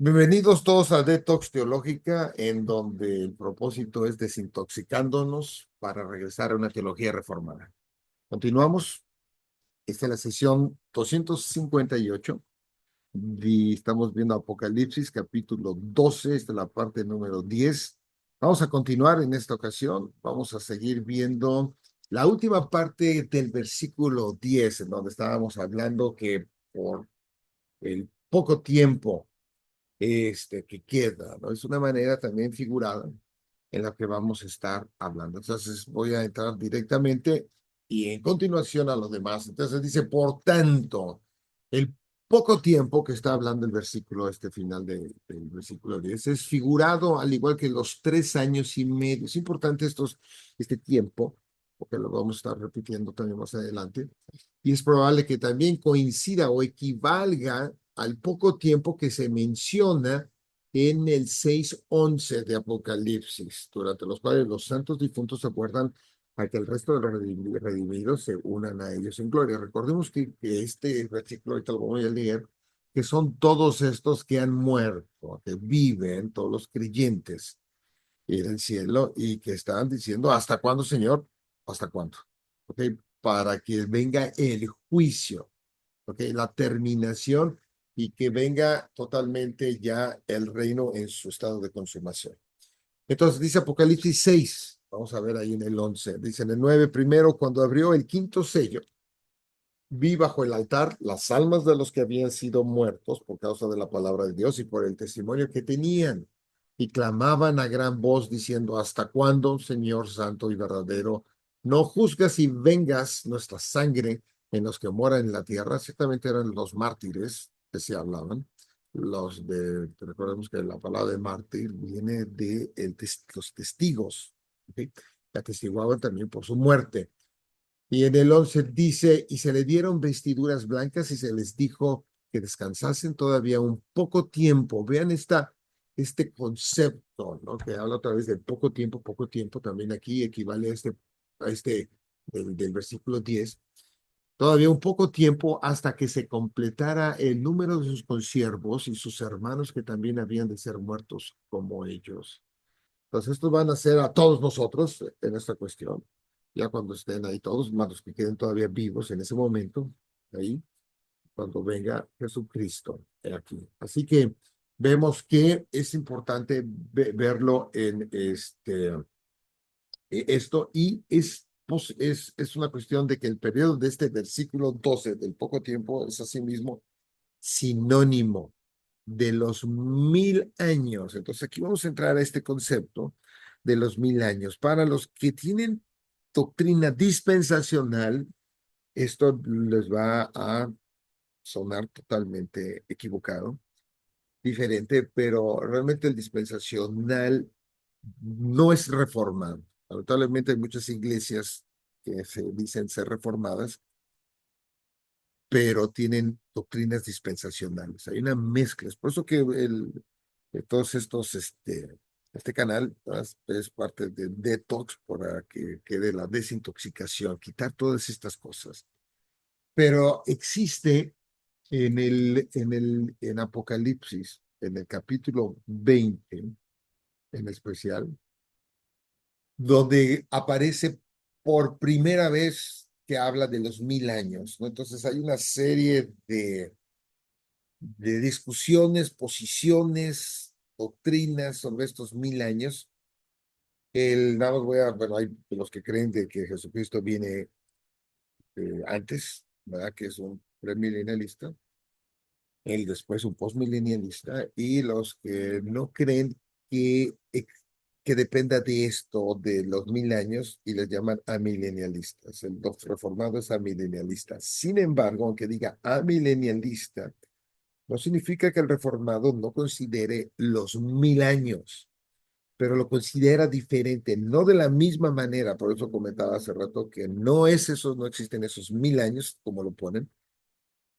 Bienvenidos todos a Detox Teológica, en donde el propósito es desintoxicándonos para regresar a una teología reformada. Continuamos. Esta es la sesión 258 y estamos viendo Apocalipsis, capítulo 12. Esta es la parte número 10. Vamos a continuar en esta ocasión. Vamos a seguir viendo la última parte del versículo 10, en donde estábamos hablando que por el poco tiempo que queda, ¿no? Es una manera también figurada en la que vamos a estar hablando. Entonces voy a entrar directamente y en continuación a los demás. Entonces dice, por tanto, el poco tiempo que está hablando el versículo, este final del versículo 10, es figurado al igual que los 3 años y medio. Es importante este tiempo, porque lo vamos a estar repitiendo también más adelante, y es probable que también coincida o equivalga al poco tiempo que se menciona en el 6:11 de Apocalipsis, durante los cuales los santos difuntos se acuerdan a que el resto de los redimidos se unan a ellos en gloria. Recordemos que este versículo, ahorita lo voy a leer, que son todos estos que han muerto, que viven, todos los creyentes en el cielo y que están diciendo, ¿hasta cuándo, Señor? ¿Hasta cuándo? ¿Ok? Para que venga el juicio, ¿ok? La terminación y que venga totalmente ya el reino en su estado de consumación. Entonces dice Apocalipsis 6, vamos a ver ahí en el 11, dice en el 9, primero, cuando abrió el quinto sello, vi bajo el altar las almas de los que habían sido muertos por causa de la palabra de Dios y por el testimonio que tenían. Y clamaban a gran voz diciendo, ¿hasta cuándo, Señor santo y verdadero, no juzgas y vengas nuestra sangre en los que moran en la tierra? Ciertamente eran los mártires que se hablaban. Recordemos que la palabra de mártir viene de los testigos, ¿okay? Que atestiguaban también por su muerte. Y en el 11 dice, y se le dieron vestiduras blancas y se les dijo que descansasen todavía un poco tiempo. Vean este concepto, ¿no? Que habla otra vez de poco tiempo, también aquí equivale a este del versículo 10. Todavía un poco tiempo hasta que se completara el número de sus consiervos y sus hermanos que también habían de ser muertos como ellos. Entonces, estos van a ser a todos nosotros en esta cuestión, ya cuando estén ahí todos, más los que queden todavía vivos en ese momento, ahí, cuando venga Jesucristo aquí. Así que vemos que es importante verlo en esto y es una cuestión de que el periodo de este versículo 12 del poco tiempo es asimismo sinónimo de los 1000 años. Entonces aquí vamos a entrar a este concepto de los 1000 años. Para los que tienen doctrina dispensacional, esto les va a sonar totalmente equivocado, diferente, pero realmente el dispensacional no es reformado. Lamentablemente hay muchas iglesias que se dicen ser reformadas, pero tienen doctrinas dispensacionales. Hay una mezcla. Es por eso que todos estos, este canal es parte de Detox para que quede la desintoxicación, quitar todas estas cosas. Pero existe en Apocalipsis, en el capítulo 20, en especial, donde aparece por primera vez que habla de los 1000 años, ¿no? Entonces hay una serie de discusiones, posiciones, doctrinas sobre estos 1000 años. Nada más bueno, hay los que creen de que Jesucristo viene antes, ¿verdad? Que es un premilenialista, él después un postmilenialista, y los que no creen que dependa de esto, de los 1000 años, y les llaman amilenialistas. El reformado es amilenialista. Sin embargo, aunque diga amilenialista, no significa que el reformado no considere los 1000 años, pero lo considera diferente, no de la misma manera. Por eso comentaba hace rato que no es eso, no existen esos 1000 años, como lo ponen,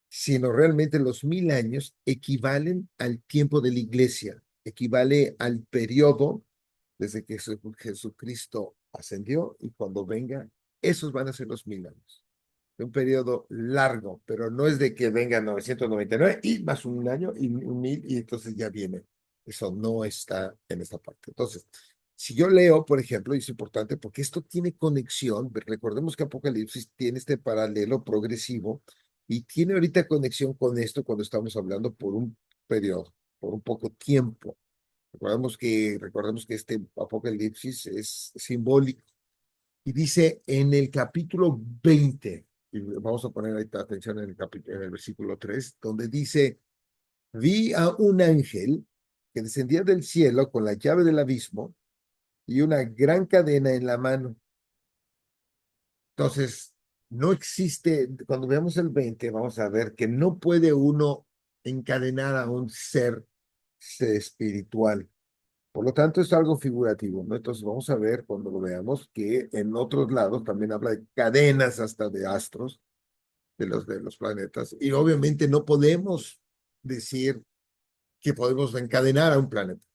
sino realmente los 1000 años equivalen al tiempo de la iglesia, equivale al periodo desde que Jesucristo ascendió y cuando venga, esos van a ser los 1000 años. un periodo largo, pero no es de que venga 999 y más un año y un mil y entonces ya viene. Eso no está en esta parte. Entonces, si yo leo, por ejemplo, y es importante porque esto tiene conexión, recordemos que Apocalipsis tiene este paralelo progresivo y tiene ahorita conexión con esto cuando estamos hablando por un periodo, por un poco tiempo. Recordemos que este Apocalipsis es simbólico y dice en el capítulo 20, y vamos a poner ahí atención en en el versículo 3, donde dice, vi a un ángel que descendía del cielo con la llave del abismo y una gran cadena en la mano. Entonces, no existe, cuando veamos el 20, vamos a ver que no puede uno encadenar a un ser espiritual. Por lo tanto, es algo figurativo, ¿no? Entonces vamos a ver cuando lo veamos que en otros lados también habla de cadenas hasta de astros, de los planetas, y obviamente no podemos decir que podemos encadenar a un planeta.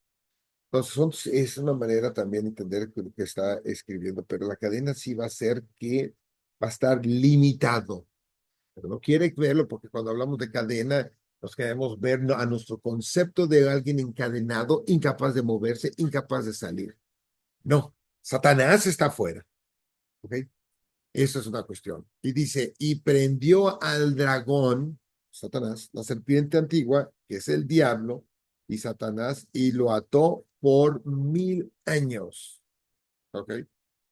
Entonces es una manera también de entender lo que está escribiendo, pero la cadena sí va a ser que va a estar limitado, pero no quiere verlo porque cuando hablamos de cadena nos queremos ver a nuestro concepto de alguien encadenado, incapaz de moverse, incapaz de salir. No, Satanás está afuera. ¿Ok? Eso es una cuestión. Y dice, y prendió al dragón, Satanás, la serpiente antigua, que es el diablo, y Satanás, y lo ató por 1000 años. ¿Ok?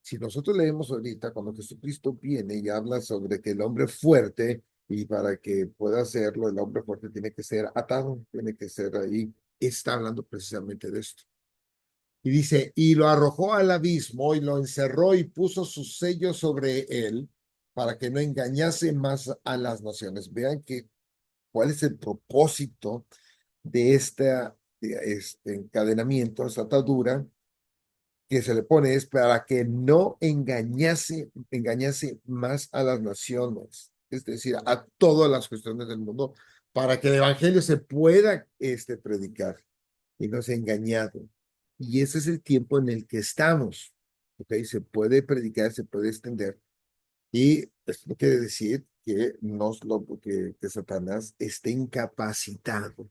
Si nosotros leemos ahorita, cuando Jesucristo viene y habla sobre que el hombre fuerte, y para que pueda hacerlo, el hombre fuerte tiene que ser atado, tiene que ser ahí, está hablando precisamente de esto. Y dice, y lo arrojó al abismo y lo encerró y puso su sello sobre él para que no engañase más a las naciones. Vean que cuál es el propósito de este encadenamiento, esta atadura que se le pone es para que no engañase más a las naciones, es decir, a todas las cuestiones del mundo, para que el evangelio se pueda predicar y no sea engañado. Y ese es el tiempo en el que estamos. ¿Ok? Se puede predicar, se puede extender. Y esto no quiere decir que, que Satanás esté incapacitado.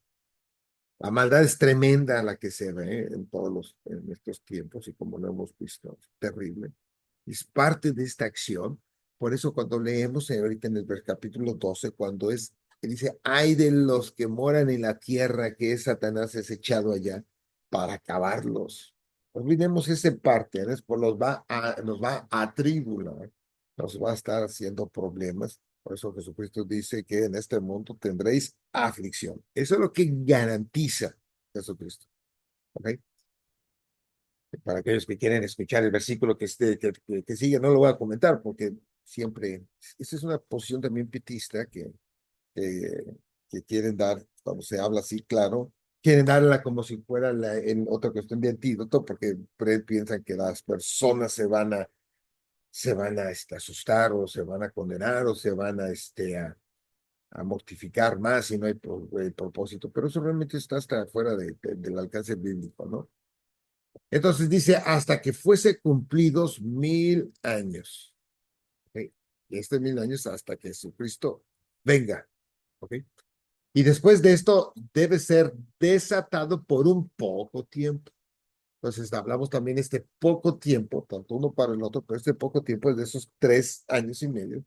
La maldad es tremenda la que se ve en estos tiempos y como lo hemos visto, terrible. Es parte de esta acción. Por eso cuando leemos ahorita en el capítulo 12, cuando que dice, ay de los que moran en la tierra, que es Satanás es echado allá para acabarlos. Olvidemos esa parte, ¿no? Pues nos va a atribular, nos va a estar haciendo problemas. Por eso Jesucristo dice que en este mundo tendréis aflicción. Eso es lo que garantiza Jesucristo. ¿Ok? Para aquellos que quieren escuchar el versículo que sigue, no lo voy a comentar porque siempre, esa es una posición también pietista que, que quieren dar, cuando se habla así, claro, quieren darla como si fuera en otra cuestión de antídoto porque piensan que las personas se van a asustar o se van a condenar o se van a mortificar más si no hay propósito, pero eso realmente está hasta fuera del alcance bíblico, ¿no? Entonces dice, hasta que fuese cumplidos 1000 años. ¿Ok? Y 1000 años hasta que Jesucristo venga. ¿Ok? Y después de esto debe ser desatado por un poco tiempo. Entonces hablamos también este poco tiempo, tanto uno para el otro, pero este poco tiempo es de esos 3 años y medio,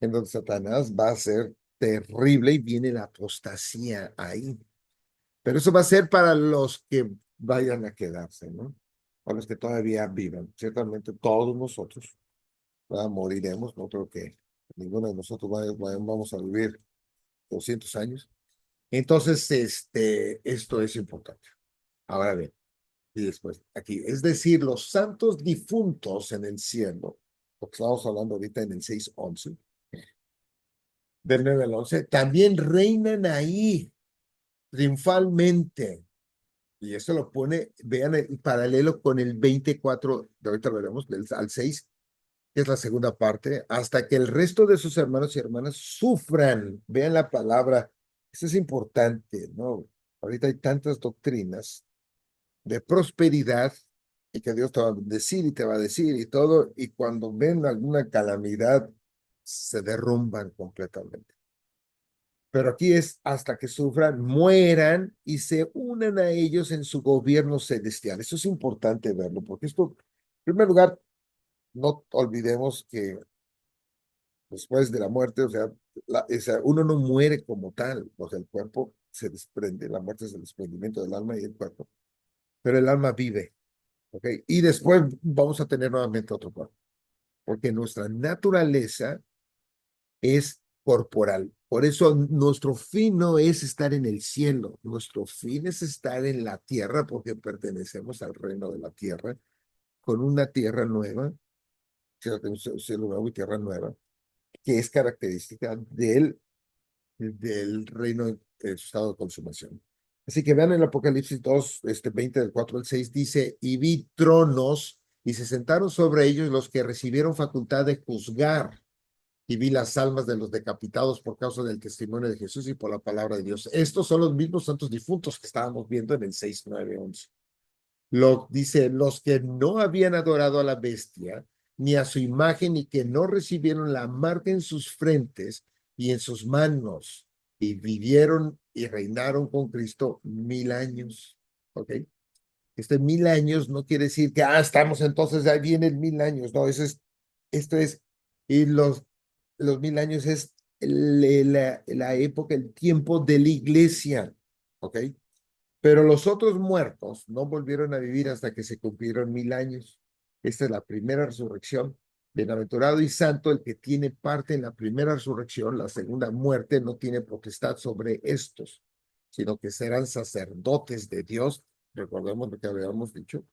en donde Satanás va a ser terrible y viene la apostasía ahí. Pero eso va a ser para los que vayan a quedarse, ¿no? Para los que todavía vivan. Ciertamente todos nosotros moriremos. No creo que ninguno de nosotros vamos a vivir 200 años. Entonces, esto es importante. Ahora bien, y después aquí, es decir, los santos difuntos en el cielo, porque estamos hablando ahorita en el 6:11, del 9 al 11, también reinan ahí triunfalmente. Y eso lo pone, vean el paralelo con el 24, de ahorita lo veremos, al 6, que es la segunda parte, hasta que el resto de sus hermanos y hermanas sufran. Vean la palabra, eso es importante, ¿no? Ahorita hay tantas doctrinas de prosperidad y que Dios te va a decir y te va a decir y todo, y cuando ven alguna calamidad, se derrumban completamente. Pero aquí es hasta que sufran, mueran y se unan a ellos en su gobierno celestial. Eso es importante verlo, porque esto, en primer lugar, no olvidemos que después de la muerte, uno no muere como tal, o sea, el cuerpo se desprende, la muerte es el desprendimiento del alma y el cuerpo, pero el alma vive, ¿ok? Y después vamos a tener nuevamente otro cuerpo, porque nuestra naturaleza es corporal. Por eso nuestro fin no es estar en el cielo, nuestro fin es estar en la tierra, porque pertenecemos al reino de la tierra, con una tierra nueva, cielo nuevo y tierra nueva, que es característica del reino en su estado de consumación. Así que vean el Apocalipsis 2, 20 del 4 al 6, dice, y vi tronos y se sentaron sobre ellos los que recibieron facultad de juzgar, y vi las almas de los decapitados por causa del testimonio de Jesús y por la palabra de Dios. Estos son los mismos santos difuntos que estábamos viendo en el 6, 9, 11. Dice, los que no habían adorado a la bestia, ni a su imagen, y que no recibieron la marca en sus frentes y en sus manos, y vivieron y reinaron con Cristo 1000 años. ¿Ok? 1000 años no quiere decir que, estamos entonces, ahí viene el 1000 años. No, esto es, y los 1000 años es la época, el tiempo de la iglesia. ¿Ok? Pero los otros muertos no volvieron a vivir hasta que se cumplieron 1000 años. Esta es la primera resurrección. Bienaventurado y santo el que tiene parte en la primera resurrección. La segunda muerte no tiene potestad sobre estos, sino que serán sacerdotes de Dios. Recordemos lo que habíamos dicho,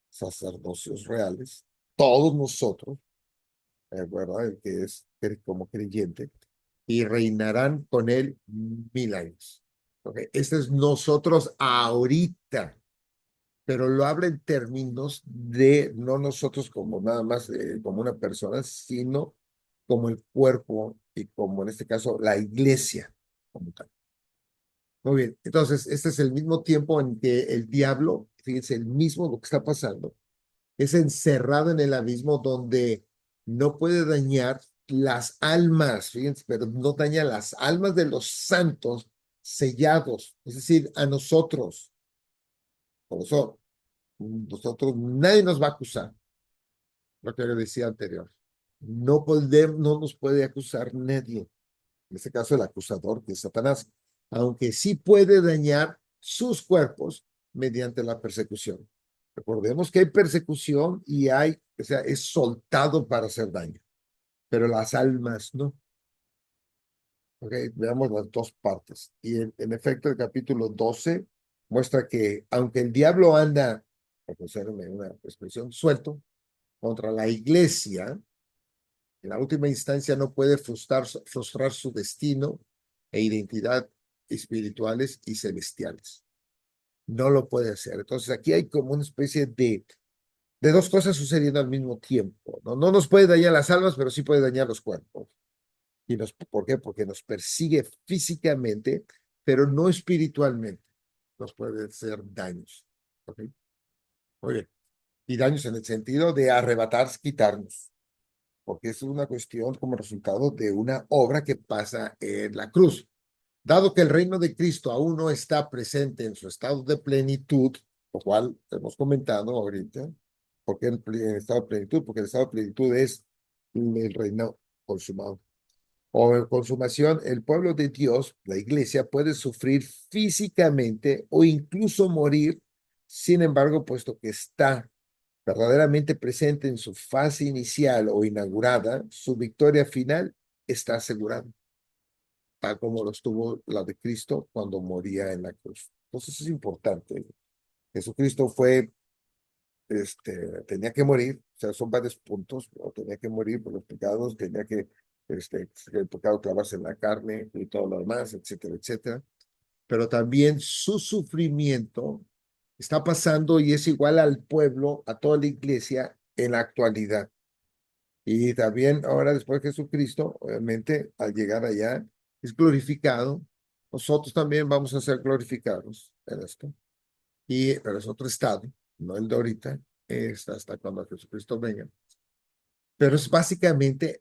sacerdocios reales. Todos nosotros, ¿verdad? El que es como creyente, y reinarán con él 1000 años. Okay. Este es nosotros ahorita, pero lo habla en términos de no nosotros como nada más como una persona, sino como el cuerpo y como en este caso la iglesia como tal. Muy bien, entonces este es el mismo tiempo en que el diablo, fíjense, el mismo lo que está pasando, es encerrado en el abismo donde no puede dañar las almas, fíjense, pero no daña las almas de los santos sellados, es decir, a nosotros. Por eso, nosotros, nadie nos va a acusar, lo que yo decía anterior. No nos puede acusar nadie, en este caso el acusador, que es Satanás, aunque sí puede dañar sus cuerpos mediante la persecución. Recordemos que hay persecución y o sea, es soltado para hacer daño, pero las almas no. Ok, veamos las dos partes. Y en efecto, el capítulo 12 muestra que aunque el diablo anda, por usarme una expresión, suelto contra la iglesia, en la última instancia no puede frustrar su destino e identidad espirituales y celestiales. No lo puede hacer. Entonces aquí hay como una especie de dos cosas sucediendo al mismo tiempo. No nos puede dañar las almas, pero sí puede dañar los cuerpos. ¿Por qué? Porque nos persigue físicamente, pero no espiritualmente. Nos puede hacer daños. ¿Ok? Muy bien. Y daños en el sentido de arrebatar, quitarnos, porque es una cuestión como resultado de una obra que pasa en la cruz. Dado que el reino de Cristo aún no está presente en su estado de plenitud, lo cual hemos comentado ahorita, porque en estado de plenitud, porque el estado de plenitud es el reino consumado. O en consumación, el pueblo de Dios, la iglesia, puede sufrir físicamente o incluso morir. Sin embargo, puesto que está verdaderamente presente en su fase inicial o inaugurada, su victoria final está asegurada, tal como lo estuvo la de Cristo cuando moría en la cruz. Entonces es importante. Jesucristo tenía que morir, o sea, son varios puntos, ¿no? Tenía que morir por los pecados, tenía que, el pecado clavarse en la carne y todo lo demás, etcétera, etcétera. Pero también su sufrimiento está pasando y es igual al pueblo, a toda la iglesia en la actualidad. Y también ahora después de Jesucristo, obviamente, al llegar allá, es glorificado. Nosotros también vamos a ser glorificados en esto. Pero es otro estado, no el de ahorita, es hasta cuando Jesucristo venga. Pero es básicamente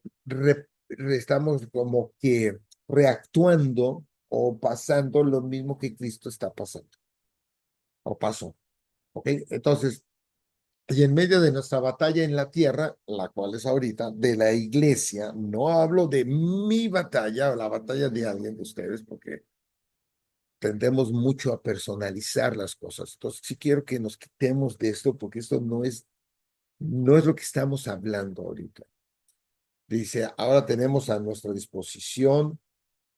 estamos como que reactuando o pasando lo mismo que Cristo está pasando o pasó. ¿Ok? Entonces, y en medio de nuestra batalla en la tierra, la cual es ahorita, de la iglesia, no hablo de mi batalla o la batalla de alguien de ustedes, porque tendemos mucho a personalizar las cosas. Entonces, sí quiero que nos quitemos de esto, porque esto no es lo que estamos hablando ahorita. Dice, ahora tenemos a nuestra disposición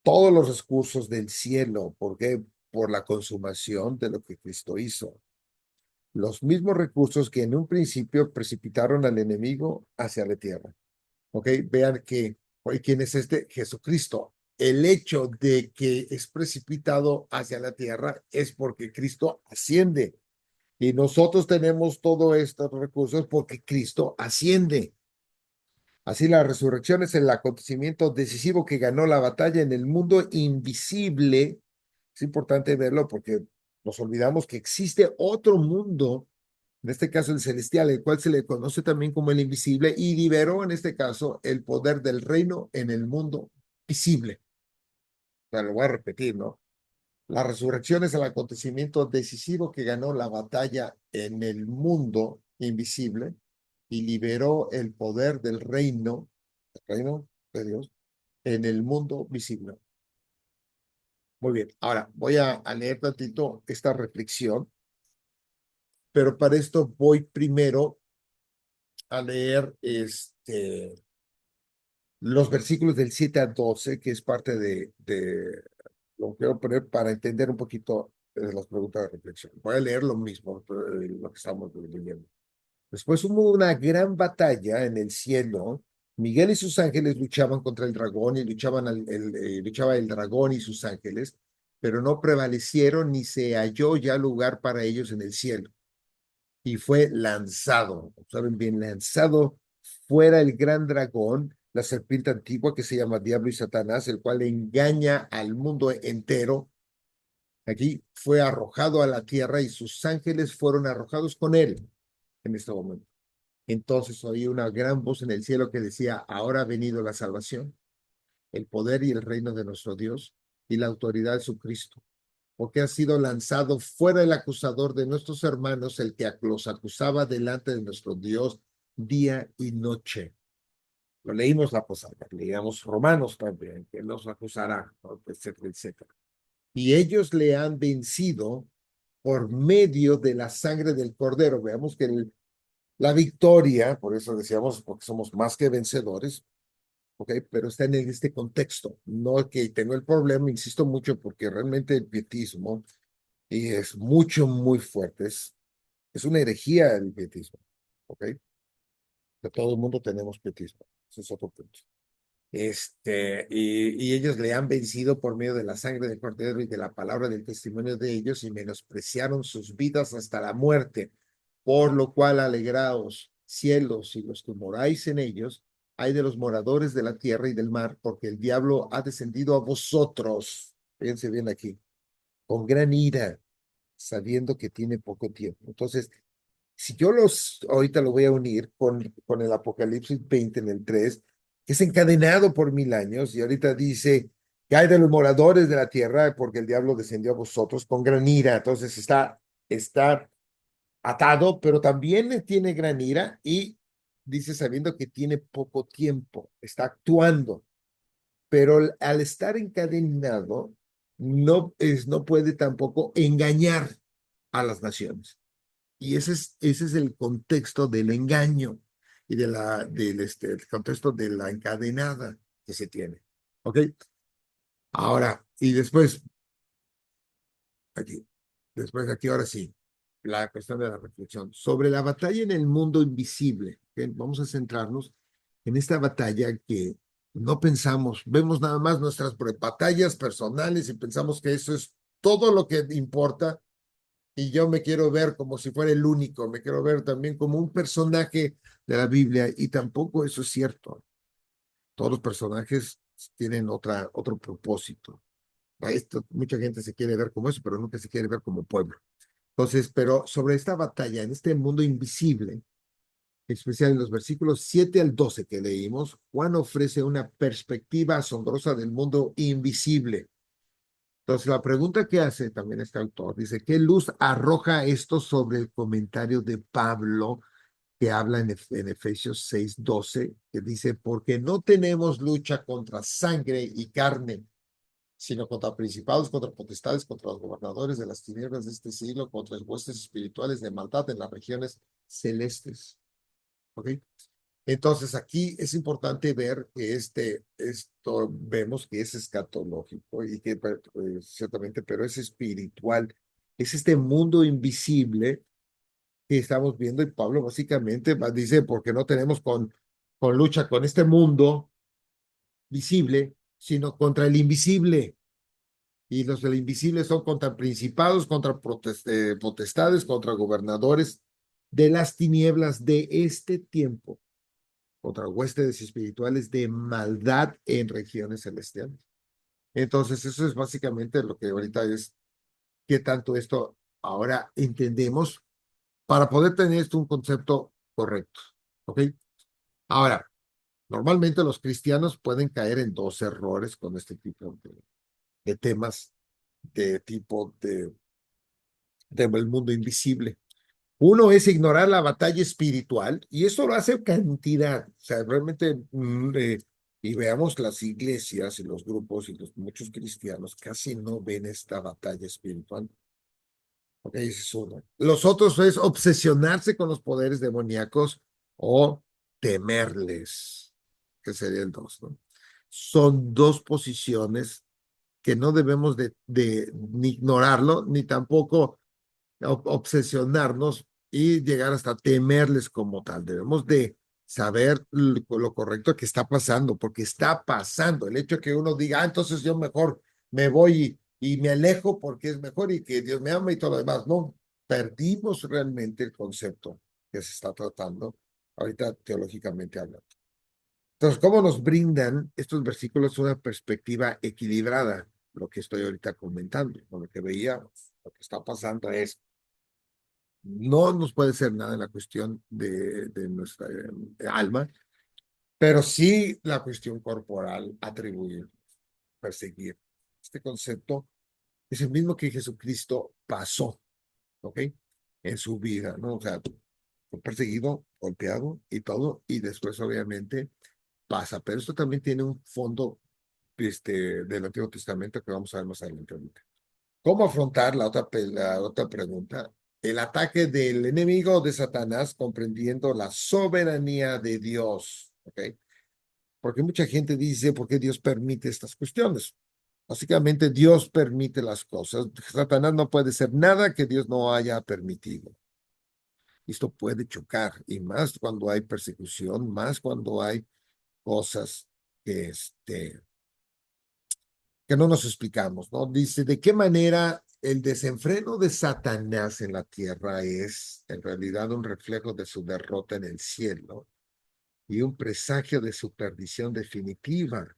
todos los recursos del cielo. ¿Por qué? Por la consumación de lo que Cristo hizo. Los mismos recursos que en un principio precipitaron al enemigo hacia la tierra. ¿Ok? Vean que, hoy, ¿quién es este? Jesucristo. El hecho de que es precipitado hacia la tierra es porque Cristo asciende. Y nosotros tenemos todos estos recursos porque Cristo asciende. Así la resurrección es el acontecimiento decisivo que ganó la batalla en el mundo invisible. Es importante verlo porque nos olvidamos que existe otro mundo, en este caso el celestial, el cual se le conoce también como el invisible, y liberó en este caso el poder del reino en el mundo visible. O sea, lo voy a repetir, ¿no? La resurrección es el acontecimiento decisivo que ganó la batalla en el mundo invisible y liberó el poder del reino de Dios, en el mundo visible. Muy bien, ahora voy a leer tantito esta reflexión, pero para esto voy primero a leer los versículos del 7 al 12, que es parte de lo que quiero poner para entender un poquito las preguntas de reflexión. Voy a leer lo mismo, lo que estamos leyendo. Después hubo una gran batalla en el cielo. Miguel y sus ángeles luchaban contra el dragón y luchaba el dragón y sus ángeles, pero no prevalecieron ni se halló ya lugar para ellos en el cielo. Y fue lanzado, saben bien, lanzado fuera el gran dragón, la serpiente antigua que se llama Diablo y Satanás, el cual engaña al mundo entero. Aquí fue arrojado a la tierra y sus ángeles fueron arrojados con él en este momento. Entonces oí una gran voz en el cielo que decía, ahora ha venido la salvación, el poder y el reino de nuestro Dios y la autoridad de su Cristo, porque ha sido lanzado fuera el acusador de nuestros hermanos, el que los acusaba delante de nuestro Dios día y noche. Lo leímos la posada, leíamos Romanos también, que los acusará, etcétera, etcétera. Y ellos le han vencido por medio de la sangre del cordero. Veamos que la victoria, por eso decíamos, porque somos más que vencedores, ¿ok? Pero está en este contexto, no que tengo el problema, insisto mucho, porque realmente el pietismo y es mucho, muy fuerte, es una herejía el pietismo, ¿ok? De todo el mundo tenemos pietismo, ese es otro punto. Y ellos le han vencido por medio de la sangre del cordero y de la palabra del testimonio de ellos y menospreciaron sus vidas hasta la muerte. Por lo cual alegraos, cielos, y los que moráis en ellos, hay de los moradores de la tierra y del mar, porque el diablo ha descendido a vosotros, fíjense bien aquí, con gran ira, sabiendo que tiene poco tiempo. Entonces, si yo ahorita lo voy a unir con el Apocalipsis 20 en el 3, que es encadenado por 1000 años, y ahorita dice, que hay de los moradores de la tierra, porque el diablo descendió a vosotros con gran ira. Entonces está atado, pero también tiene gran ira y dice sabiendo que tiene poco tiempo, está actuando, pero al estar encadenado, no puede tampoco engañar a las naciones. Y ese es el contexto del engaño y el contexto de la encadenada que se tiene. ¿Ok? Ahora, y aquí, después aquí, ahora sí, la cuestión de la reflexión sobre la batalla en el mundo invisible. ¿Ok? Vamos a centrarnos en esta batalla que no pensamos, vemos nada más nuestras batallas personales y pensamos que eso es todo lo que importa y yo me quiero ver como si fuera el único, me quiero ver también como un personaje de la Biblia y tampoco eso es cierto. Todos los personajes tienen otro propósito. Mucha gente se quiere ver como eso, pero nunca se quiere ver como pueblo. Entonces, pero sobre esta batalla en este mundo invisible, en especial en los versículos 7 al 12 que leímos, Juan ofrece una perspectiva asombrosa del mundo invisible. Entonces, la pregunta que hace también este autor dice, ¿qué luz arroja esto sobre el comentario de Pablo que habla en Efesios 6:12, que dice, porque no tenemos lucha contra sangre y carne, sino contra principados, contra potestades, contra los gobernadores de las tinieblas de este siglo, contra los huestes espirituales de maldad en las regiones celestes? ¿Ok? Entonces aquí es importante ver que esto vemos que es escatológico y que ciertamente, pero es espiritual. Es este mundo invisible que estamos viendo y Pablo básicamente dice, porque no tenemos con lucha con este mundo visible, sino contra el invisible. Y los del invisible son contra principados, contra potestades, contra gobernadores de las tinieblas de este tiempo, contra huestes espirituales de maldad en regiones celestiales. Entonces, eso es básicamente lo que ahorita es, qué tanto esto ahora entendemos para poder tener esto un concepto correcto. ¿Ok? Ahora, normalmente los cristianos pueden caer en dos errores con este tipo de temas de tipo del mundo invisible. Uno es ignorar la batalla espiritual y eso lo hace cantidad. O sea, realmente, y veamos las iglesias y los grupos y los muchos cristianos casi no ven esta batalla espiritual. Ok, ese es uno. Los otros es obsesionarse con los poderes demoníacos o temerles, que sería el dos, ¿no? Son dos posiciones que no debemos de ni ignorarlo, ni tampoco obsesionarnos y llegar hasta temerles como tal. Debemos de saber lo correcto que está pasando, porque está pasando. El hecho de que uno diga, entonces yo mejor me voy y me alejo porque es mejor y que Dios me ama y todo lo demás. No, perdimos realmente el concepto que se está tratando ahorita teológicamente hablando. Entonces, ¿cómo nos brindan estos versículos una perspectiva equilibrada? Lo que estoy ahorita comentando, con lo que veíamos, lo que está pasando es no nos puede ser nada en la cuestión de nuestra alma, pero sí la cuestión corporal, atribuir, perseguir. Este concepto es el mismo que Jesucristo pasó, ¿ok? En su vida, ¿no? O sea, fue perseguido, golpeado y todo, y después obviamente pasa. Pero esto también tiene un fondo del Antiguo Testamento que vamos a ver más adelante ahorita. ¿Cómo afrontar la otra pregunta? El ataque del enemigo de Satanás comprendiendo la soberanía de Dios. ¿Ok? Porque mucha gente dice, ¿por qué Dios permite estas cuestiones? Básicamente, Dios permite las cosas. Satanás no puede ser nada que Dios no haya permitido. Esto puede chocar, y más cuando hay persecución, más cuando hay cosas que, que no nos explicamos, ¿no? Dice, ¿de qué manera el desenfreno de Satanás en la tierra es en realidad un reflejo de su derrota en el cielo y un presagio de su perdición definitiva?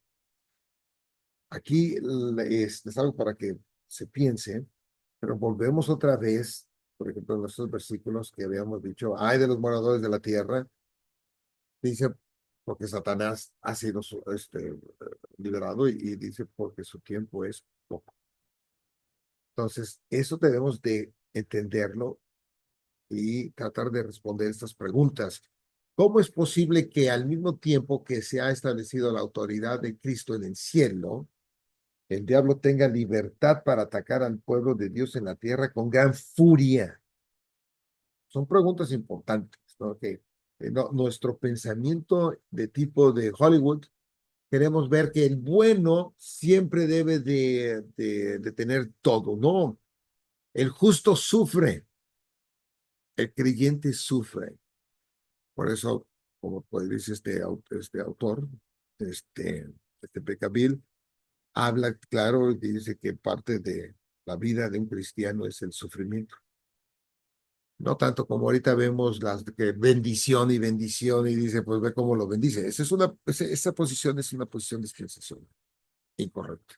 Aquí es algo para que se piense, pero volvemos otra vez, por ejemplo, en estos versículos que habíamos dicho, ay de los moradores de la tierra, dice, porque Satanás ha sido liberado y dice, porque su tiempo es poco. Entonces, eso debemos de entenderlo y tratar de responder estas preguntas. ¿Cómo es posible que al mismo tiempo que se ha establecido la autoridad de Cristo en el cielo, el diablo tenga libertad para atacar al pueblo de Dios en la tierra con gran furia? Son preguntas importantes, ¿no? Que nuestro pensamiento de tipo de Hollywood, queremos ver que el bueno siempre debe de tener todo, ¿no? El justo sufre, el creyente sufre. Por eso, como pues dice este autor, este, este Peccabil, habla claro y dice que parte de la vida de un cristiano es el sufrimiento. No tanto como ahorita vemos las que bendición y dice, pues ve cómo lo bendice. Esa posición es una posición dispensacional, incorrecta.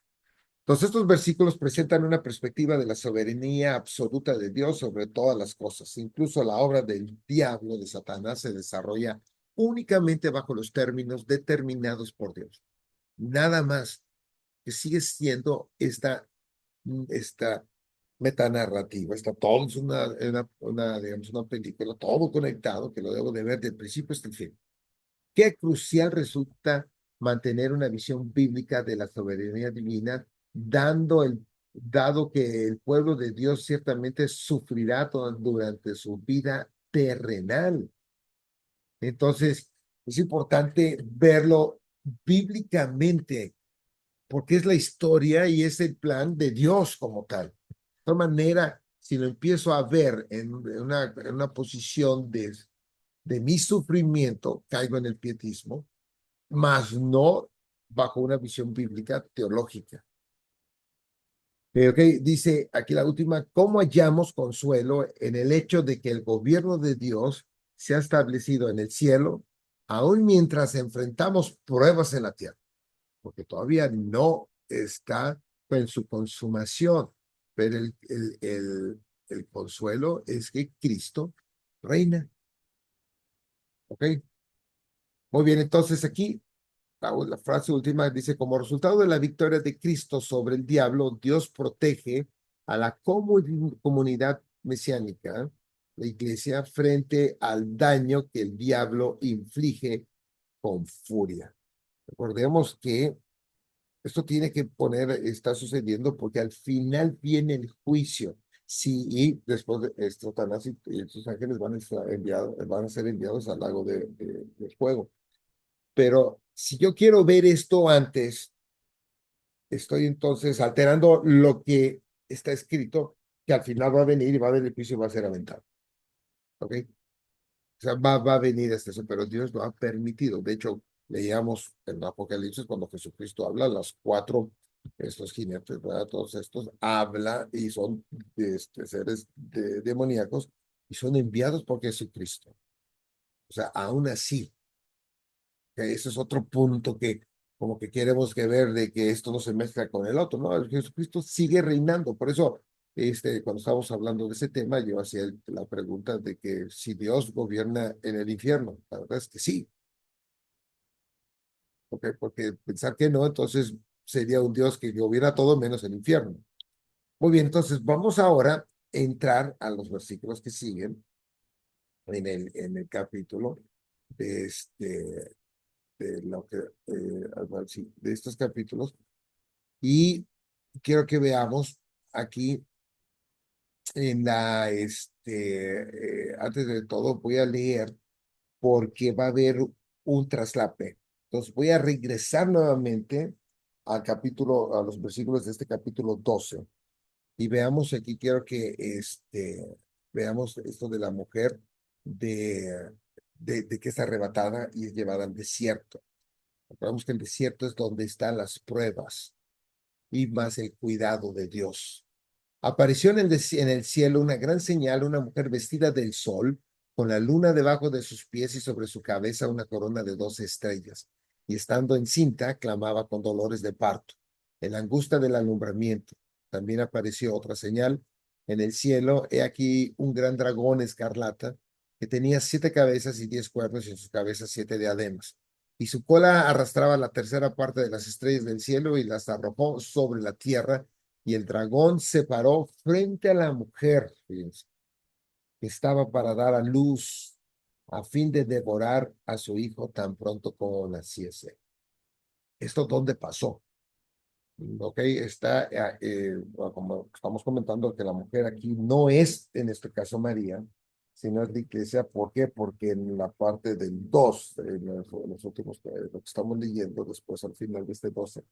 Entonces, estos versículos presentan una perspectiva de la soberanía absoluta de Dios sobre todas las cosas. Incluso la obra del diablo, de Satanás, se desarrolla únicamente bajo los términos determinados por Dios. Nada más, que sigue siendo esta metanarrativa. Está todo, es digamos, una película, todo conectado, que lo debo de ver del principio hasta el fin. Qué crucial resulta mantener una visión bíblica de la soberanía divina, dado que el pueblo de Dios ciertamente sufrirá durante su vida terrenal. Entonces, es importante verlo bíblicamente, porque es la historia y es el plan de Dios como tal. De todas manera, si lo empiezo a ver en una posición de mi sufrimiento, caigo en el pietismo, mas no bajo una visión bíblica teológica. Dice aquí la última, ¿cómo hallamos consuelo en el hecho de que el gobierno de Dios se ha establecido en el cielo, aun mientras enfrentamos pruebas en la tierra? Porque todavía no está en su consumación, pero el consuelo es que Cristo reina. ¿Ok? Muy bien, entonces aquí la frase última dice, como resultado de la victoria de Cristo sobre el diablo, Dios protege a la comunidad mesiánica, la iglesia, frente al daño que el diablo inflige con furia. Recordemos que esto tiene que está sucediendo porque al final viene el juicio. Sí, y después de esto, Satanás y sus ángeles van a ser enviados al lago de fuego. Pero si yo quiero ver esto antes, estoy entonces alterando lo que está escrito, que al final va a venir y va a haber el juicio y va a ser aventado. ¿Ok? O sea, va a venir eso, pero Dios lo ha permitido. De hecho, leíamos en Apocalipsis cuando Jesucristo habla, estos jinetes, ¿verdad? Todos estos, habla y son seres demoníacos y son enviados por Jesucristo. O sea, aún así, que ese es otro punto que como que queremos que ver de que esto no se mezcla con el otro, ¿no? Jesucristo sigue reinando. Por eso, cuando estábamos hablando de ese tema, yo hacía la pregunta de que si Dios gobierna en el infierno. La verdad es que sí, porque pensar que no, entonces sería un Dios que gobierna todo menos el infierno. Muy bien, entonces vamos ahora a entrar a los versículos que siguen en el capítulo de de lo que, sí, de estos capítulos. Y quiero que veamos aquí antes de todo, voy a leer porque va a haber un traslape. Entonces voy a regresar nuevamente a los versículos de este capítulo 12 y veamos aquí, quiero que veamos esto de la mujer de que es arrebatada y es llevada al desierto. Recordemos que el desierto es donde están las pruebas y más el cuidado de Dios. Apareció en el cielo una gran señal, una mujer vestida del sol, con la luna debajo de sus pies y sobre su cabeza una corona de 12 estrellas. Y estando encinta, clamaba con dolores de parto, en la angustia del alumbramiento. También apareció otra señal en el cielo. He aquí un gran dragón escarlata, que tenía 7 cabezas y 10 cuernos, y en sus cabezas 7 diademas. Y su cola arrastraba la tercera parte de las estrellas del cielo y las arrojó sobre la tierra, y el dragón se paró frente a la mujer, fíjense, que estaba para dar a luz, a fin de devorar a su hijo tan pronto como naciese. ¿Esto dónde pasó? Ok, como estamos comentando, que la mujer aquí no es, en este caso, María, sino es la iglesia. ¿Por qué? Porque en la parte del 2, los últimos, lo que estamos leyendo después al final de este 12,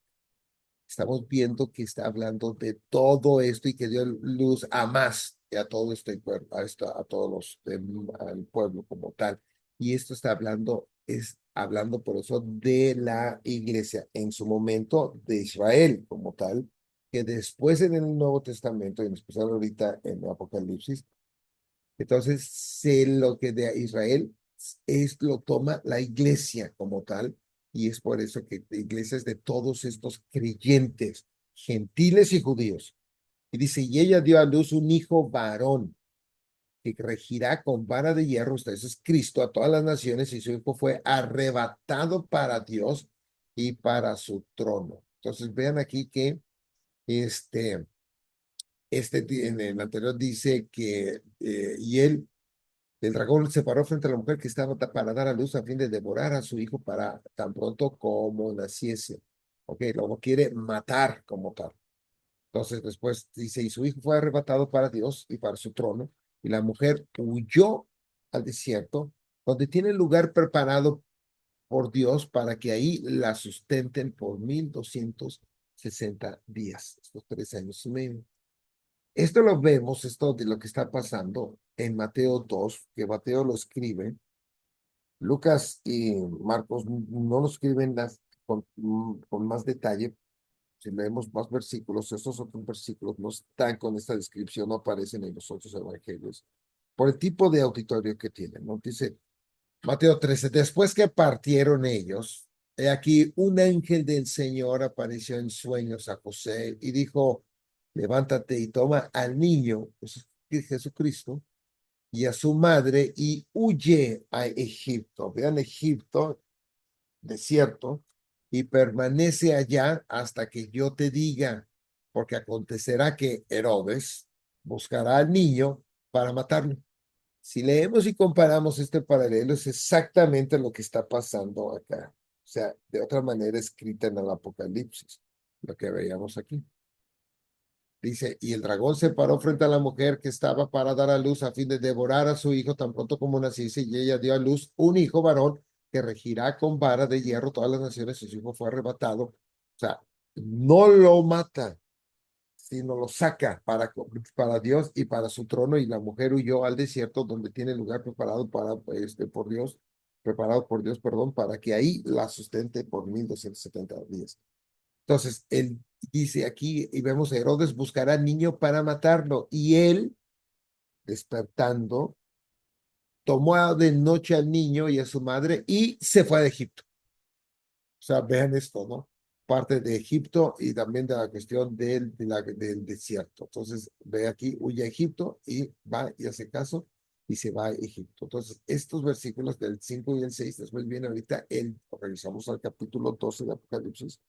estamos viendo que está hablando de todo esto y que dio luz a más, y a todo a todos al pueblo como tal. Y esto es hablando por eso de la iglesia en su momento de Israel como tal, que después en el Nuevo Testamento, y en especial ahorita en el Apocalipsis, entonces lo que de Israel lo toma la iglesia como tal, y es por eso que la iglesia es de todos estos creyentes. gentiles y judíos. Y dice, y ella dio a luz un hijo varón que regirá con vara de hierro, usted es Cristo, a todas las naciones, y su hijo fue arrebatado para Dios y para su trono. Entonces vean aquí que este, en el anterior dice que, y él, el dragón se paró frente a la mujer que estaba para dar a luz a fin de devorar a su hijo para tan pronto como naciese. Ok, lo quiere matar como tal. Entonces después dice, y su hijo fue arrebatado para Dios y para su trono, y la mujer huyó al desierto, donde tiene lugar preparado por Dios para que ahí la sustenten por 1260 días, estos 3 años y medio. Esto lo vemos, esto de lo que está pasando en Mateo 2, que Mateo lo escribe. Lucas y Marcos no lo escriben con más detalle. Si leemos más versículos, estos otros versículos no están con esta descripción, no aparecen en los otros evangelios, por el tipo de auditorio que tienen, ¿no? Dice Mateo 13, después que partieron ellos, he aquí un ángel del Señor apareció en sueños a José y dijo, levántate y toma al niño, Jesucristo, y a su madre y huye a Egipto. Vean Egipto, desierto, y permanece allá hasta que yo te diga, porque acontecerá que Herodes buscará al niño para matarlo. Si leemos y comparamos este paralelo, es exactamente lo que está pasando acá. O sea, de otra manera escrita en el Apocalipsis, lo que veíamos aquí. Dice, y el dragón se paró frente a la mujer que estaba para dar a luz a fin de devorar a su hijo tan pronto como naciese, y ella dio a luz un hijo varón que regirá con vara de hierro todas las naciones, y su hijo fue arrebatado. O sea, no lo mata, sino lo saca para Dios y para su trono, y la mujer huyó al desierto donde tiene lugar preparado por Dios, preparado por Dios, perdón, para que ahí la sustente por 1270 días. Entonces, él dice aquí, y vemos a Herodes buscará al niño para matarlo, y él, despertando, tomó de noche al niño y a su madre y se fue a Egipto. O sea, vean esto, ¿no? Parte de Egipto y también de la cuestión del desierto. Entonces, ve aquí, huye a Egipto y va y hace caso y se va a Egipto. Entonces, estos versículos del 5 y el 6, después viene ahorita revisamos al capítulo 12 de Apocalipsis.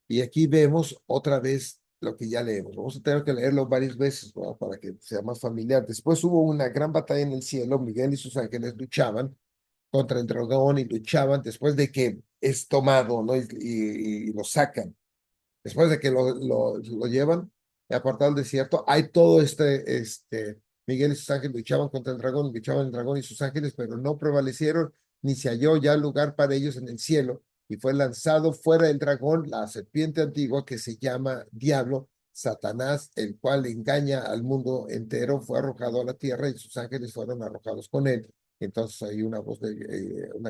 Y aquí vemos otra vez lo que ya leemos. Vamos a tener que leerlo varias veces, ¿no? Para que sea más familiar. Después hubo una gran batalla en el cielo. Miguel y sus ángeles luchaban contra el dragón y luchaban después de que es tomado, ¿no? Y lo sacan. Después de que lo llevan apartado al desierto, hay todo Miguel y sus ángeles luchaban contra el dragón, luchaban el dragón y sus ángeles, pero no prevalecieron, ni se halló ya lugar para ellos en el cielo, y fue lanzado fuera el dragón, la serpiente antigua que se llama Diablo, Satanás, el cual engaña al mundo entero, fue arrojado a la tierra y sus ángeles fueron arrojados con él. Entonces hay una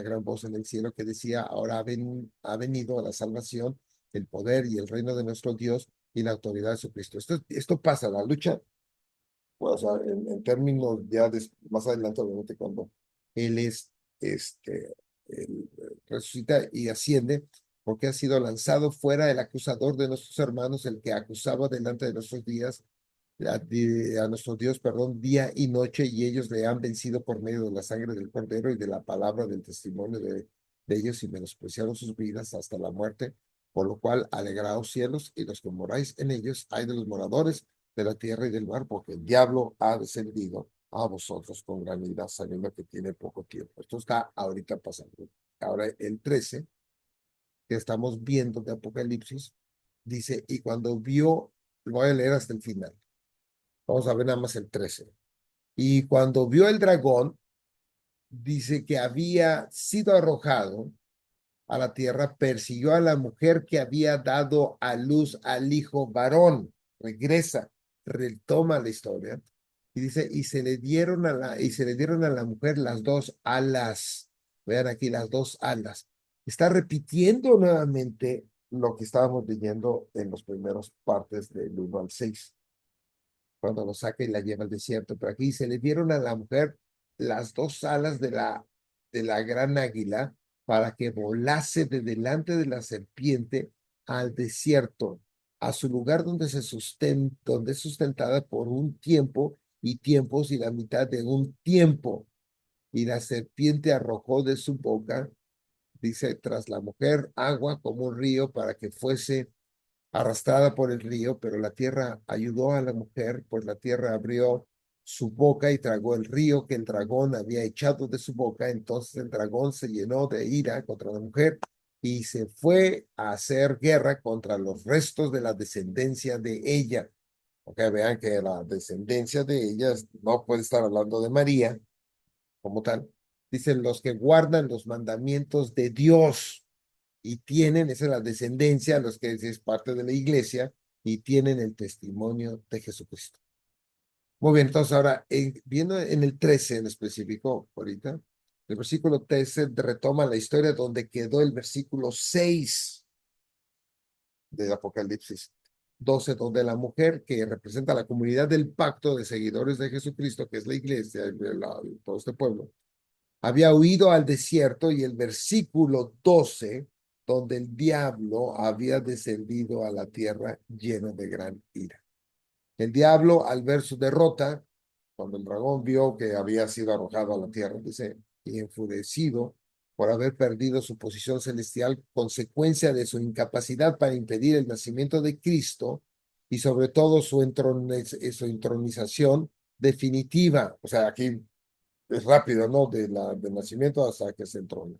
gran voz en el cielo que decía, ahora ha venido la salvación, el poder y el reino de nuestro Dios y la autoridad de su Cristo. Esto pasa, la lucha, pues, o sea, en términos ya más adelante, obviamente, cuando Él él resucita y asciende, porque ha sido lanzado fuera el acusador de nuestros hermanos, el que acusaba delante de nuestros días, a nuestro Dios, perdón, día y noche, y ellos le han vencido por medio de la sangre del Cordero y de la palabra del testimonio de ellos, y menospreciaron sus vidas hasta la muerte. Por lo cual, alegraos cielos y los que moráis en ellos, hay de los moradores de la tierra y del mar, porque el diablo ha descendido a vosotros con gran ira, sabiendo que tiene poco tiempo. Esto está ahorita pasando. Ahora el 13 que estamos viendo de Apocalipsis, dice, y cuando vio, lo voy a leer hasta el final. Vamos a ver nada más el 13. Y cuando vio el dragón, dice que había sido arrojado a la tierra, persiguió a la mujer que había dado a luz al hijo varón. Regresa, retoma la historia y dice, y se le dieron a la mujer las dos alas. Vean aquí las dos alas. Está repitiendo nuevamente lo que estábamos leyendo en los primeros partes del 1 al 6 cuando lo saca y la lleva al desierto. Pero aquí se le dieron a la mujer las dos alas de la gran águila para que volase de delante de la serpiente al desierto. a su lugar donde es sustentada por un tiempo y tiempos y la mitad de un tiempo. Y la serpiente arrojó de su boca, dice, tras la mujer agua como un río para que fuese arrastrada por el río, pero la tierra ayudó a la mujer, pues la tierra abrió su boca y tragó el río que el dragón había echado de su boca. Entonces el dragón se llenó de ira contra la mujer y se fue a hacer guerra contra los restos de la descendencia de ella. Ok, vean que la descendencia de ella no puede estar hablando de María como tal. Dicen los que guardan los mandamientos de Dios y tienen, esa es la descendencia, los que es parte de la iglesia y tienen el testimonio de Jesucristo. Muy bien, entonces ahora, viendo en el 13 en específico, ahorita, el versículo 13 retoma la historia donde quedó el versículo 6 del Apocalipsis 12, donde la mujer que representa la comunidad del pacto de seguidores de Jesucristo, que es la iglesia, todo este pueblo, había huido al desierto y el versículo 12 donde el diablo había descendido a la tierra lleno de gran ira. El diablo, al ver su derrota, cuando el dragón vio que había sido arrojado a la tierra, dice, y enfurecido por haber perdido su posición celestial, consecuencia de su incapacidad para impedir el nacimiento de Cristo y sobre todo su entronización definitiva. O sea, aquí es rápido, ¿no? Del nacimiento hasta que se entrona.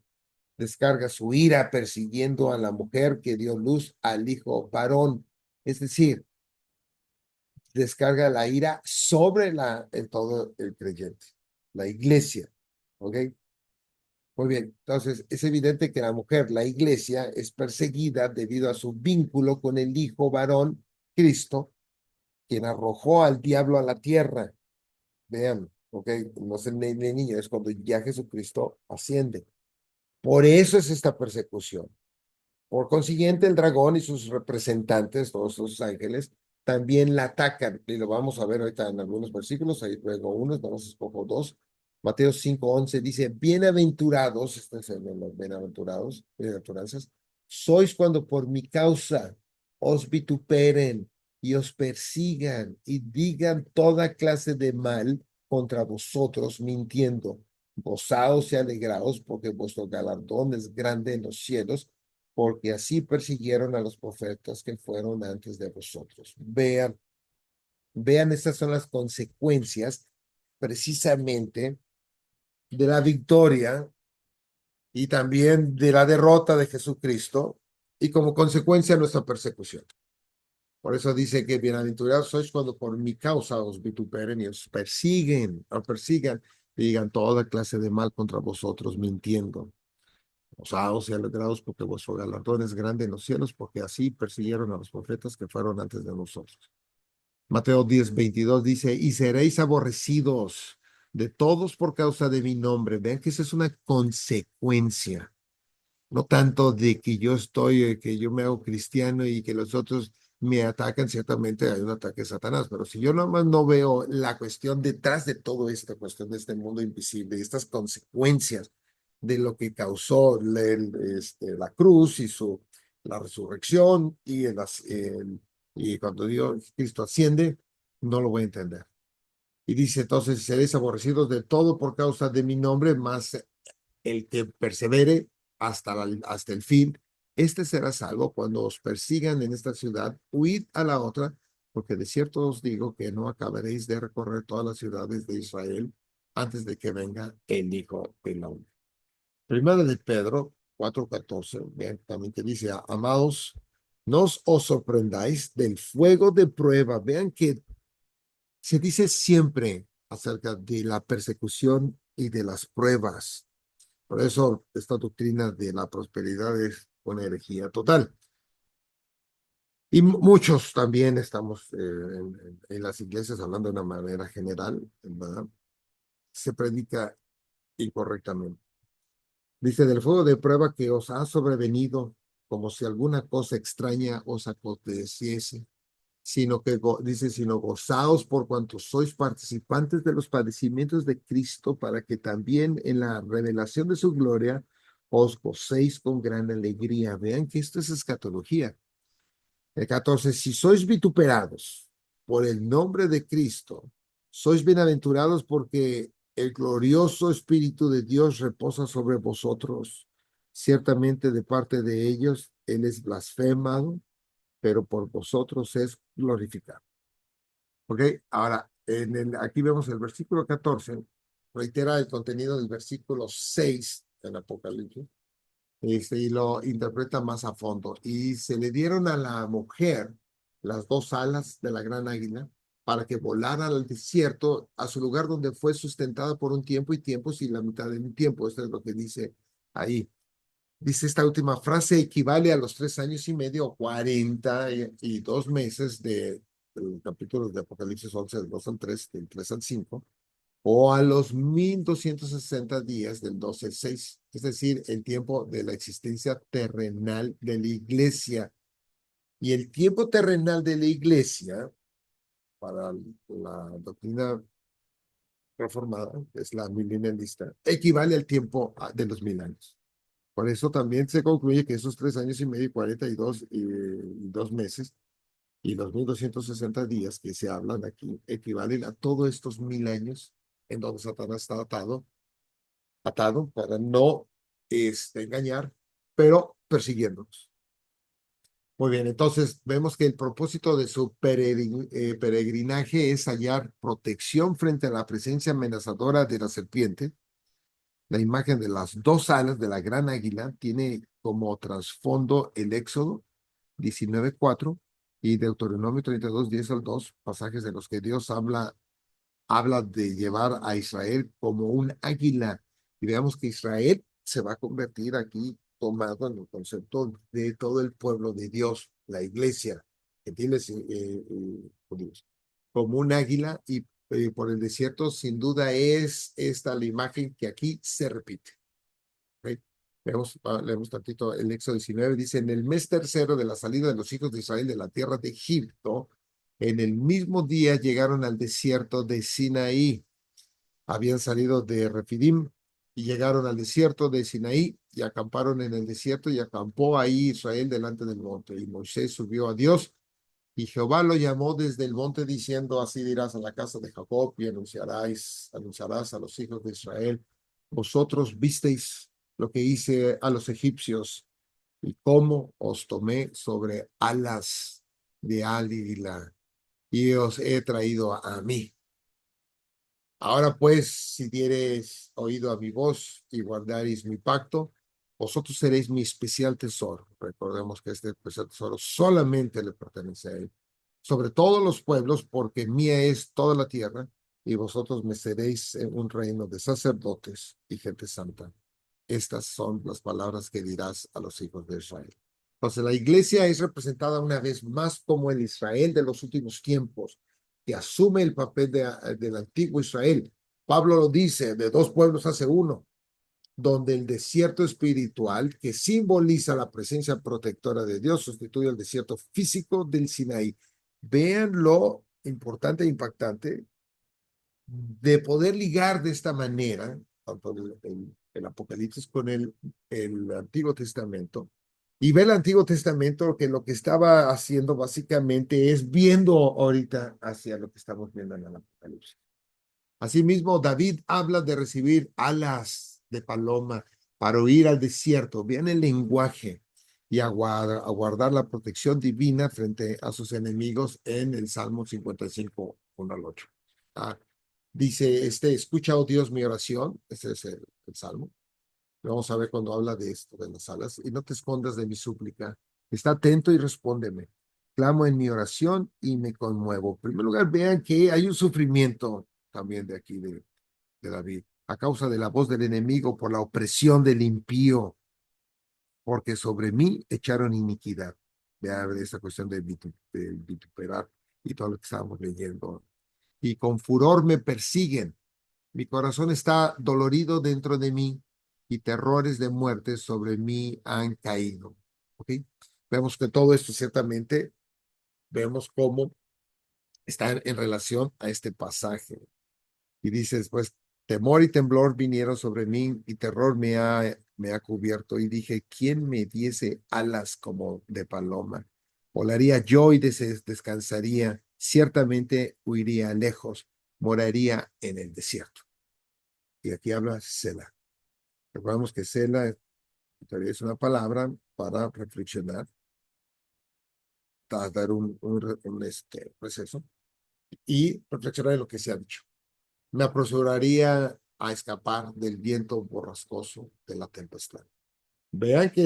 Descarga su ira persiguiendo a la mujer que dio luz al hijo varón. Es decir, descarga la ira sobre todo el creyente, la iglesia. ¿Ok? Muy bien. Entonces, es evidente que la mujer, la iglesia, es perseguida debido a su vínculo con el hijo varón, Cristo, quien arrojó al diablo a la tierra. Vean, ¿ok? No es el niño, es cuando ya Jesucristo asciende. Por eso es esta persecución. Por consiguiente, el dragón y sus representantes, todos sus ángeles, también la atacan. Y lo vamos a ver ahorita en algunos versículos. Ahí luego unos, vamos a escoger dos. Mateo 5:11 dice, bienaventurados, este es el de los bienaventurados, bienaventuranzas, sois cuando por mi causa os vituperen y os persigan y digan toda clase de mal contra vosotros, mintiendo. Gozaos y alegraos, porque vuestro galardón es grande en los cielos, porque así persiguieron a los profetas que fueron antes de vosotros. Vean, estas son las consecuencias precisamente de la victoria y también de la derrota de Jesucristo y como consecuencia nuestra persecución. Por eso dice que bienaventurados sois cuando por mi causa os vituperen y os persigan y digan toda clase de mal contra vosotros, mintiendo. Gozaos y alegraos porque vuestro galardón es grande en los cielos, porque así persiguieron a los profetas que fueron antes de nosotros. Mateo 10:22 dice, y seréis aborrecidos de todos por causa de mi nombre. Vean que esa es una consecuencia, no tanto de que yo que yo me hago cristiano y que los otros me atacan. Ciertamente hay un ataque de Satanás, pero si yo nomás no veo la cuestión detrás de todo esta cuestión de este mundo invisible, estas consecuencias de lo que causó la cruz y la resurrección y cuando Dios, Cristo asciende, no lo voy a entender. Y dice entonces, seréis aborrecidos de todo por causa de mi nombre, más el que persevere hasta el fin, este será salvo. Cuando os persigan en esta ciudad, huid a la otra, porque de cierto os digo que no acabaréis de recorrer todas las ciudades de Israel antes de que venga el Hijo del Hombre. Primera de Pedro 4:14, vean también que dice, amados, no os sorprendáis del fuego de prueba. Vean que se dice siempre acerca de la persecución y de las pruebas. Por eso esta doctrina de la prosperidad es una herejía total. Y muchos también estamos en las iglesias hablando de una manera general, ¿verdad? Se predica incorrectamente. Dice, del fuego de prueba que os ha sobrevenido, como si alguna cosa extraña os aconteciese, sino que, dice, sino gozaos por cuanto sois participantes de los padecimientos de Cristo, para que también en la revelación de su gloria os gocéis con gran alegría. Vean que esto es escatología. El 14, si sois vituperados por el nombre de Cristo, sois bienaventurados porque el glorioso Espíritu de Dios reposa sobre vosotros. Ciertamente de parte de ellos, Él es blasfemado, pero por vosotros es glorificado. Ok, ahora, aquí vemos el versículo 14, reitera el contenido del versículo 6 del Apocalipsis, y lo interpreta más a fondo. Y se le dieron a la mujer las dos alas de la gran águila para que volara al desierto, a su lugar donde fue sustentada por un tiempo y tiempos y la mitad de un tiempo. Esto es lo que dice ahí. Dice esta última frase equivale a los 3 años y medio o 42 meses del capítulo de Apocalipsis 11, del 2 al 3, del 3 al 5, o a los 1260 días del 12 al 6, es decir, el tiempo de la existencia terrenal de la iglesia. Y el tiempo terrenal de la iglesia, para la doctrina reformada, es la milenialista, equivale al tiempo de los 1000 años. Por eso también se concluye que esos 3 años y medio y 42 meses y los 1260 días que se hablan aquí equivalen a todos estos 1000 años en donde Satanás está atado para no engañar, pero persiguiéndonos. Muy bien, entonces vemos que el propósito de su peregrinaje es hallar protección frente a la presencia amenazadora de la serpiente. La imagen de las dos alas de la gran águila tiene como trasfondo el Éxodo 19:4 y Deuteronomio 32:10 al 2, pasajes de los que Dios habla de llevar a Israel como un águila. Y veamos que Israel se va a convertir aquí tomado en el concepto de todo el pueblo de Dios, la iglesia, gentiles judíos, como un águila y por el desierto, sin duda es esta la imagen que aquí se repite. ¿Ok? Leemos tantito el Éxodo 19, dice, en el mes tercero de la salida de los hijos de Israel de la tierra de Egipto, en el mismo día llegaron al desierto de Sinaí. Habían salido de Refidim y llegaron al desierto de Sinaí y acamparon en el desierto y acampó ahí Israel delante del monte. Y Moisés subió a Dios y Jehová lo llamó desde el monte diciendo, así dirás a la casa de Jacob y anunciarás a los hijos de Israel, vosotros visteis lo que hice a los egipcios y cómo os tomé sobre alas de águila y os he traído a mí. Ahora pues, si diereis oído a mi voz y guardaréis mi pacto, vosotros seréis mi especial tesoro. Recordemos que este especial tesoro solamente le pertenece a él. Sobre todos los pueblos, porque mía es toda la tierra, y vosotros me seréis un reino de sacerdotes y gente santa. Estas son las palabras que dirás a los hijos de Israel. Entonces, la iglesia es representada una vez más como el Israel de los últimos tiempos, que asume el papel del antiguo Israel. Pablo lo dice, de dos pueblos hace uno, donde el desierto espiritual, que simboliza la presencia protectora de Dios, sustituye al desierto físico del Sinaí. Vean lo importante e impactante de poder ligar de esta manera, tanto el Apocalipsis con el Antiguo Testamento, y ver el Antiguo Testamento que lo que estaba haciendo básicamente es viendo ahorita hacia lo que estamos viendo en el Apocalipsis. Asimismo, David habla de recibir alas de paloma para huir al desierto. Vean el lenguaje y aguardar la protección divina frente a sus enemigos en el Salmo 55, 1 al 8. Ah, dice, escucha, oh Dios, mi oración. Ese es el Salmo. Vamos a ver cuando habla de esto, de las alas. Y no te escondas de mi súplica. Está atento y respóndeme. Clamo en mi oración y me conmuevo. En primer lugar, vean que hay un sufrimiento también de aquí, de David, a causa de la voz del enemigo, por la opresión del impío, porque sobre mí echaron iniquidad. Vea esta cuestión de vituperar y todo lo que estábamos leyendo. Y con furor me persiguen. Mi corazón está dolorido dentro de mí y terrores de muerte sobre mí han caído. ¿Ok? Vemos que todo esto ciertamente, vemos cómo está en relación a este pasaje. Y dice después, temor y temblor vinieron sobre mí y terror me ha cubierto. Y dije, ¿quién me diese alas como de paloma? Volaría yo y descansaría, ciertamente huiría lejos, moraría en el desierto. Y aquí habla Selah. Recordamos que Selah es una palabra para reflexionar, para dar un proceso y reflexionar en lo que se ha dicho. Me apresuraría a escapar del viento borrascoso de la tempestad. Vean que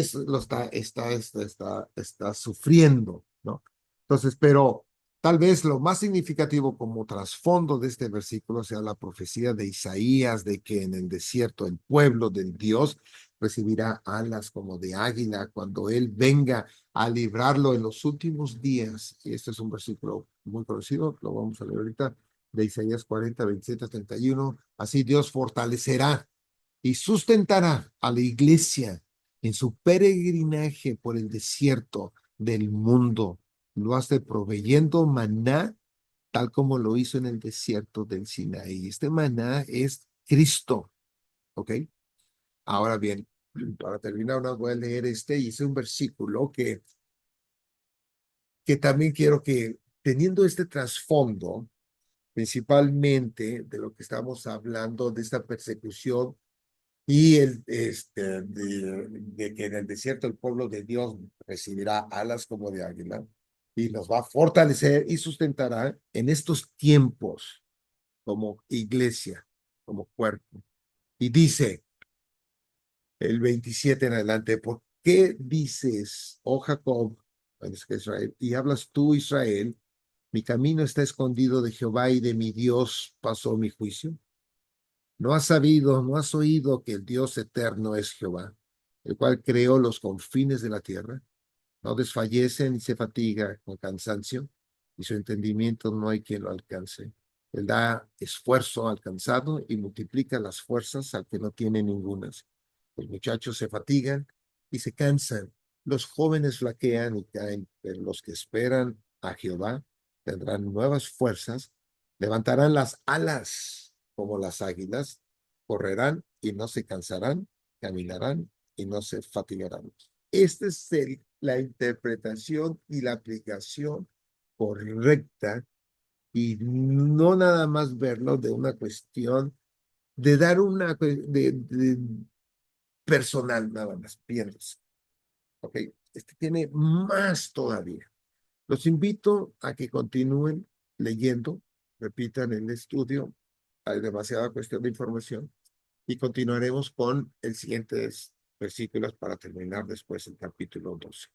está sufriendo, ¿no? Entonces, pero tal vez lo más significativo como trasfondo de este versículo sea la profecía de Isaías de que en el desierto el pueblo del Dios recibirá alas como de águila cuando Él venga a librarlo en los últimos días. Y este es un versículo muy conocido, lo vamos a leer ahorita, de Isaías 40, 27, 31. Así Dios fortalecerá y sustentará a la iglesia en su peregrinaje por el desierto del mundo. Lo hace proveyendo maná, tal como lo hizo en el desierto del Sinaí. Este maná es Cristo, ¿ok? Ahora bien, para terminar, nos voy a leer y es un versículo que también quiero que, teniendo este trasfondo, principalmente de lo que estamos hablando, de esta persecución y de que en el desierto el pueblo de Dios recibirá alas como de águila y nos va a fortalecer y sustentará en estos tiempos como iglesia, como cuerpo. Y dice el 27 en adelante, ¿por qué dices, oh Jacob, bueno, es que Israel, y hablas tú, Israel, mi camino está escondido de Jehová y de mi Dios pasó mi juicio? ¿No has sabido, no has oído que el Dios eterno es Jehová, el cual creó los confines de la tierra? No desfallece ni se fatiga con cansancio, y su entendimiento no hay quien lo alcance. Él da esfuerzo al cansado y multiplica las fuerzas al que no tiene ningunas. Los muchachos se fatigan y se cansan. Los jóvenes flaquean y caen, pero los que esperan a Jehová tendrán nuevas fuerzas, levantarán las alas como las águilas, correrán y no se cansarán, caminarán y no se fatigarán. Esta es la interpretación y la aplicación correcta y no nada más verlo de una cuestión de dar de personal, nada más, piensas. ¿Ok? Este tiene más todavía. Los invito a que continúen leyendo, repitan el estudio. Hay demasiada cuestión de información y continuaremos con el siguiente versículos para terminar después el capítulo 12.